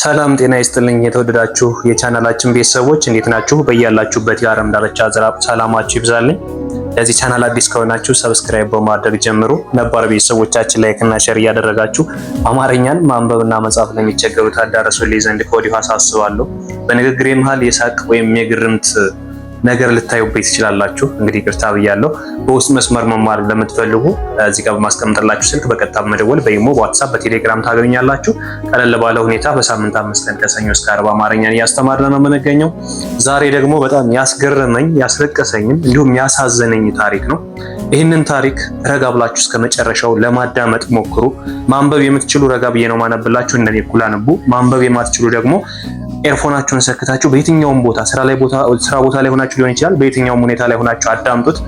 ሰላም ጤና ይስጥልኝ የተወደዳችሁ የቻናላችን ቤተሰቦች እንዴት ናችሁ? በያላችሁበት የዓለም ዳርቻ ሰላማችሁ ይብዛልኝ። ለዚህ ቻናል አዲስ ከሆናችሁ ሰብስክራይብ በማድረግ ጀምሩ። ነባር ቤተሰቦቻችን ላይክ እና ሼር እያደረጋችሁ አማርኛን ማንበብና መጻፍ ለሚቸገሩት አዳረሱልኝ ዘንድ ከወዲሁ አሳስባለሁ። በንግግሬ መሃል የሳቅ ወይም የግርምት ነገር ልታዩበት ትችላላችሁ። እንግዲህ ይቅርታ ብያለሁ። በውስጥ መስመር መማር ለምትፈልጉ እዚህ ጋር በማስቀምጥላችሁ ስልክ በቀጥታ መደወል በኢሞ፣ በዋትስአፕ፣ በቴሌግራም ታገኛላችሁ። ቀለል ባለ ሁኔታ በሳምንት 5 ቀን ከሰኞ እስከ ዓርብ አማርኛን እያስተማርን ነው የምንገኘው። ዛሬ ደግሞ በጣም ያስገረመኝ ያስለቀሰኝም እንዲሁም ያሳዘነኝ ታሪክ ነው። ይህንን ታሪክ ረጋ ብላችሁ እስከ መጨረሻው ለማዳመጥ ሞክሩ። ማንበብ የምትችሉ ረጋ ብዬ ነው ማነብላችሁ፣ እንደኔ እኩል አንቡ። ማንበብ የማትችሉ ደግሞ ኤርፎናችሁን ሰክታችሁ በየትኛውም ቦታ ስራ ቦታ ላይ ሆናችሁ ሊሆን ይችላል፣ በየትኛውም ሁኔታ ላይ ሆናችሁ አዳምጡት።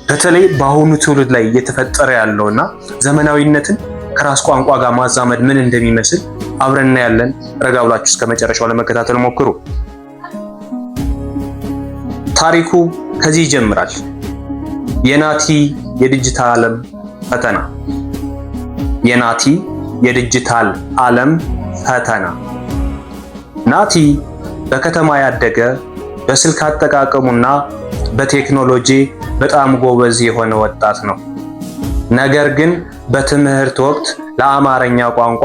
በተለይ በአሁኑ ትውልድ ላይ እየተፈጠረ ያለውና ዘመናዊነትን ከራስ ቋንቋ ጋር ማዛመድ ምን እንደሚመስል አብረን እናያለን። ረጋ ብላችሁ እስከ መጨረሻው ለመከታተል ሞክሩ። ታሪኩ ከዚህ ይጀምራል። የናቲ የዲጂታል ዓለም ፈተና። የናቲ የዲጂታል ዓለም ፈተና። ናቲ በከተማ ያደገ በስልክ አጠቃቀሙና በቴክኖሎጂ በጣም ጎበዝ የሆነ ወጣት ነው። ነገር ግን በትምህርት ወቅት ለአማርኛ ቋንቋ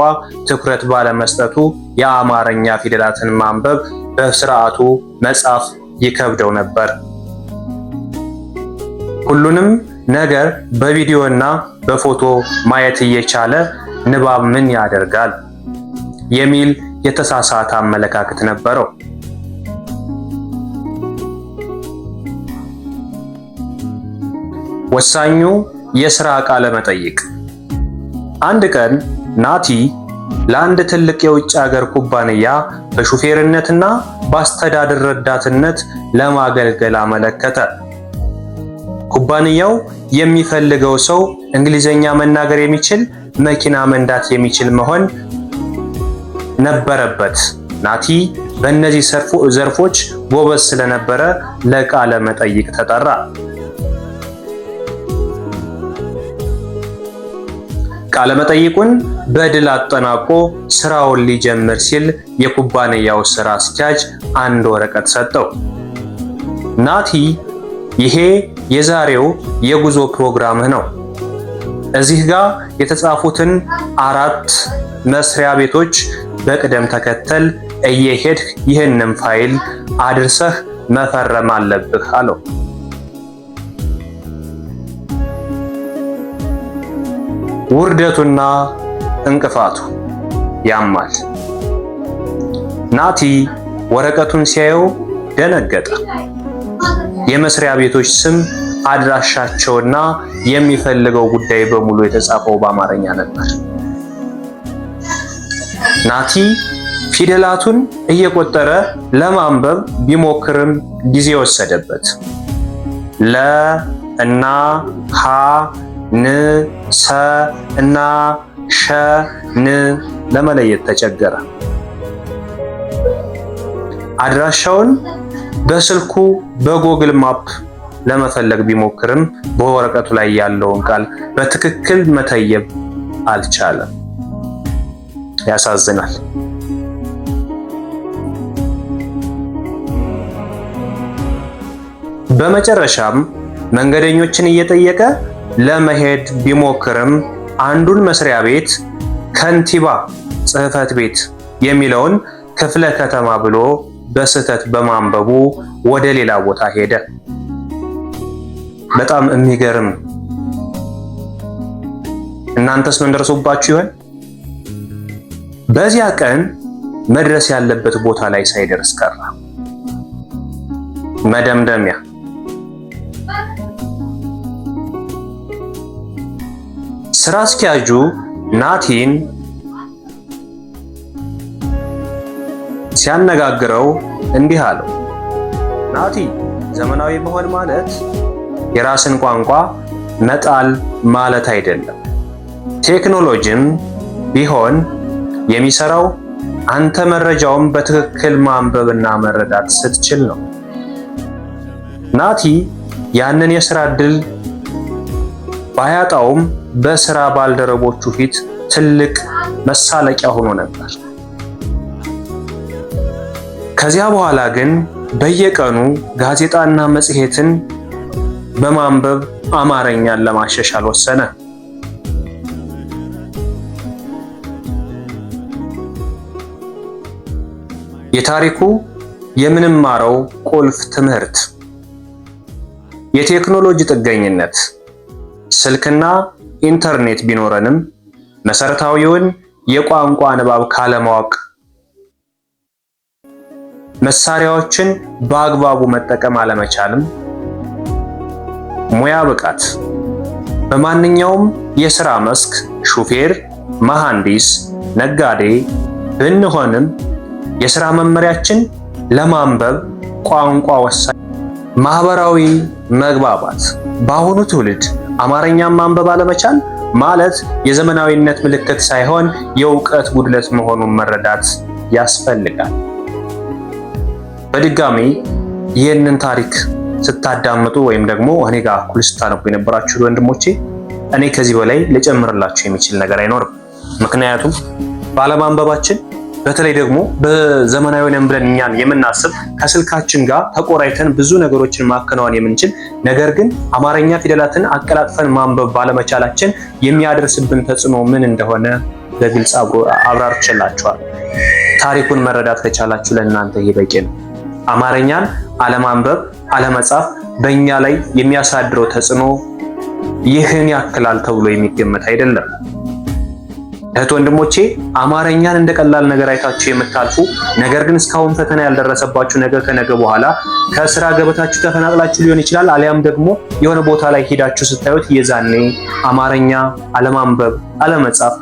ትኩረት ባለመስጠቱ የአማርኛ ፊደላትን ማንበብ በስርዓቱ መጻፍ ይከብደው ነበር። ሁሉንም ነገር በቪዲዮና በፎቶ ማየት እየቻለ ንባብ ምን ያደርጋል የሚል የተሳሳተ አመለካከት ነበረው። ወሳኙ የሥራ ቃለ መጠይቅ። አንድ ቀን ናቲ ለአንድ ትልቅ የውጭ ሀገር ኩባንያ በሹፌርነትና በአስተዳደር ረዳትነት ለማገልገል አመለከተ። ኩባንያው የሚፈልገው ሰው እንግሊዘኛ መናገር የሚችል፣ መኪና መንዳት የሚችል መሆን ነበረበት። ናቲ በእነዚህ ዘርፎች ጎበዝ ስለነበረ ለቃለ መጠይቅ ተጠራ። ቃለ መጠይቁን በድል አጠናቆ ስራውን ሊጀምር ሲል የኩባንያው ስራ አስኪያጅ አንድ ወረቀት ሰጠው። ናቲ ይሄ የዛሬው የጉዞ ፕሮግራምህ ነው። እዚህ ጋር የተጻፉትን 4 መስሪያ ቤቶች በቅደም ተከተል እየሄድህ ይህንን ፋይል አድርሰህ መፈረም አለብህ አለው። ውርደቱና እንቅፋቱ ያማል። ናቲ ወረቀቱን ሲያየው ደነገጠ። የመስሪያ ቤቶች ስም፣ አድራሻቸውና የሚፈልገው ጉዳይ በሙሉ የተጻፈው በአማርኛ ነበር። ናቲ ፊደላቱን እየቆጠረ ለማንበብ ቢሞክርም ጊዜ ወሰደበት። ለ እና ሀ ን ሰ እና ሸ ን ለመለየት ተቸገረ። አድራሻውን በስልኩ በጎግል ማፕ ለመፈለግ ቢሞክርም በወረቀቱ ላይ ያለውን ቃል በትክክል መተየብ አልቻለም። ያሳዝናል። በመጨረሻም መንገደኞችን እየጠየቀ ለመሄድ ቢሞክርም አንዱን መስሪያ ቤት ከንቲባ ጽሕፈት ቤት የሚለውን ክፍለ ከተማ ብሎ በስህተት በማንበቡ ወደ ሌላ ቦታ ሄደ። በጣም የሚገርም። እናንተስ ምን ደርሶባችሁ ይሆን? በዚያ ቀን መድረስ ያለበት ቦታ ላይ ሳይደርስ ቀረ። መደምደሚያ። ስራ አስኪያጁ ናቲን ሲያነጋግረው እንዲህ አለው። ናቲ፣ ዘመናዊ መሆን ማለት የራስን ቋንቋ መጣል ማለት አይደለም። ቴክኖሎጂም ቢሆን የሚሰራው አንተ መረጃውን በትክክል ማንበብና መረዳት ስትችል ነው። ናቲ ያንን የሥራ ዕድል ባያጣውም በሥራ ባልደረቦቹ ፊት ትልቅ መሳለቂያ ሆኖ ነበር። ከዚያ በኋላ ግን በየቀኑ ጋዜጣና መጽሔትን በማንበብ አማርኛን ለማሻሻል ወሰነ። የታሪኩ የምንማረው ቁልፍ ትምህርት የቴክኖሎጂ ጥገኝነት። ስልክና ኢንተርኔት ቢኖረንም መሰረታዊውን የቋንቋ ንባብ ካለማወቅ፣ መሳሪያዎችን በአግባቡ መጠቀም አለመቻልም፣ ሙያ ብቃት። በማንኛውም የሥራ መስክ ሹፌር፣ መሐንዲስ፣ ነጋዴ ብንሆንም የሥራ መመሪያችን ለማንበብ ቋንቋ ወሳኝ። ማህበራዊ መግባባት። በአሁኑ ትውልድ አማርኛን ማንበብ አለመቻል ማለት የዘመናዊነት ምልክት ሳይሆን የእውቀት ጉድለት መሆኑን መረዳት ያስፈልጋል። በድጋሚ ይህንን ታሪክ ስታዳምጡ ወይም ደግሞ እኔ ጋር እኩል ስታነቡ የነበራችሁ ወንድሞቼ እኔ ከዚህ በላይ ልጨምርላችሁ የሚችል ነገር አይኖርም። ምክንያቱም ባለማንበባችን በተለይ ደግሞ በዘመናዊ ነን ብለን እኛን የምናስብ ከስልካችን ጋር ተቆራይተን ብዙ ነገሮችን ማከናወን የምንችል ነገር ግን አማርኛ ፊደላትን አቀላጥፈን ማንበብ ባለመቻላችን የሚያደርስብን ተጽዕኖ ምን እንደሆነ በግልጽ አብራርቼላችኋል። ታሪኩን መረዳት ከቻላችሁ ለእናንተ ይህ በቂ ነው። አማርኛን አለማንበብ፣ አለመጻፍ በእኛ ላይ የሚያሳድረው ተጽዕኖ ይህን ያክላል ተብሎ የሚገመት አይደለም። እህት ወንድሞቼ አማርኛን እንደ ቀላል ነገር አይታችሁ የምታልፉ ነገር ግን እስካሁን ፈተና ያልደረሰባችሁ ነገር ከነገ በኋላ ከስራ ገበታችሁ ተፈናቅላችሁ ሊሆን ይችላል። አሊያም ደግሞ የሆነ ቦታ ላይ ሄዳችሁ ስታዩት የዛኔ አማርኛ አለማንበብ፣ አለመጻፍ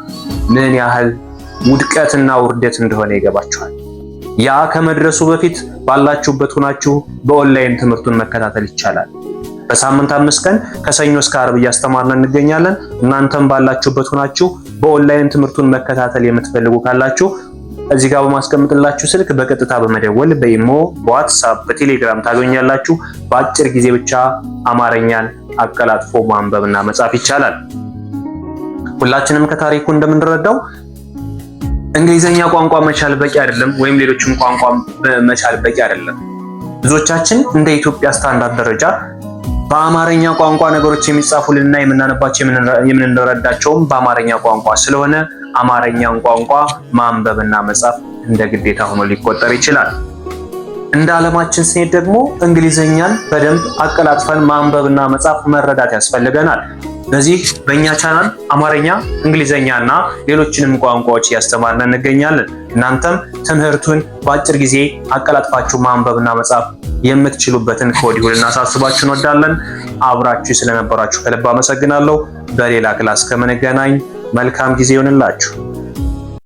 ምን ያህል ውድቀትና ውርደት እንደሆነ ይገባችኋል። ያ ከመድረሱ በፊት ባላችሁበት ሆናችሁ በኦንላይን ትምህርቱን መከታተል ይቻላል። በሳምንት 5 ቀን ከሰኞ እስከ ዓርብ እያስተማርን እንገኛለን። እናንተም ባላችሁበት ሆናችሁ በኦንላይን ትምህርቱን መከታተል የምትፈልጉ ካላችሁ እዚህ ጋር በማስቀምጥላችሁ ስልክ በቀጥታ በመደወል በኢሞ፣ በዋትስአፕ፣ በቴሌግራም ታገኛላችሁ። በአጭር ጊዜ ብቻ አማርኛን አቀላጥፎ ማንበብና መጻፍ ይቻላል። ሁላችንም ከታሪኩ እንደምንረዳው እንግሊዘኛ ቋንቋ መቻል በቂ አይደለም፣ ወይም ሌሎችም ቋንቋ መቻል በቂ አይደለም። ብዙዎቻችን እንደ ኢትዮጵያ ስታንዳርድ ደረጃ በአማርኛ ቋንቋ ነገሮች የሚጻፉልንና የምናነባቸው የምንረዳቸውም በአማርኛ ቋንቋ ስለሆነ አማርኛን ቋንቋ ማንበብና መጻፍ እንደ ግዴታ ሆኖ ሊቆጠር ይችላል። እንደ ዓለማችን ስንሄድ ደግሞ እንግሊዘኛን በደንብ አቀላጥፈን ማንበብና መጻፍ መረዳት ያስፈልገናል። በዚህ በእኛ ቻናል አማርኛ፣ እንግሊዘኛና ሌሎችንም ቋንቋዎች እያስተማርን እንገኛለን። እናንተም ትምህርቱን በአጭር ጊዜ አቀላጥፋችሁ ማንበብና መጻፍ የምትችሉበትን ከወዲሁ ልናሳስባችሁ እንወዳለን። አብራችሁ ስለነበራችሁ ከልብ አመሰግናለሁ። በሌላ ክላስ ከምንገናኝ መልካም ጊዜ ይሁንላችሁ።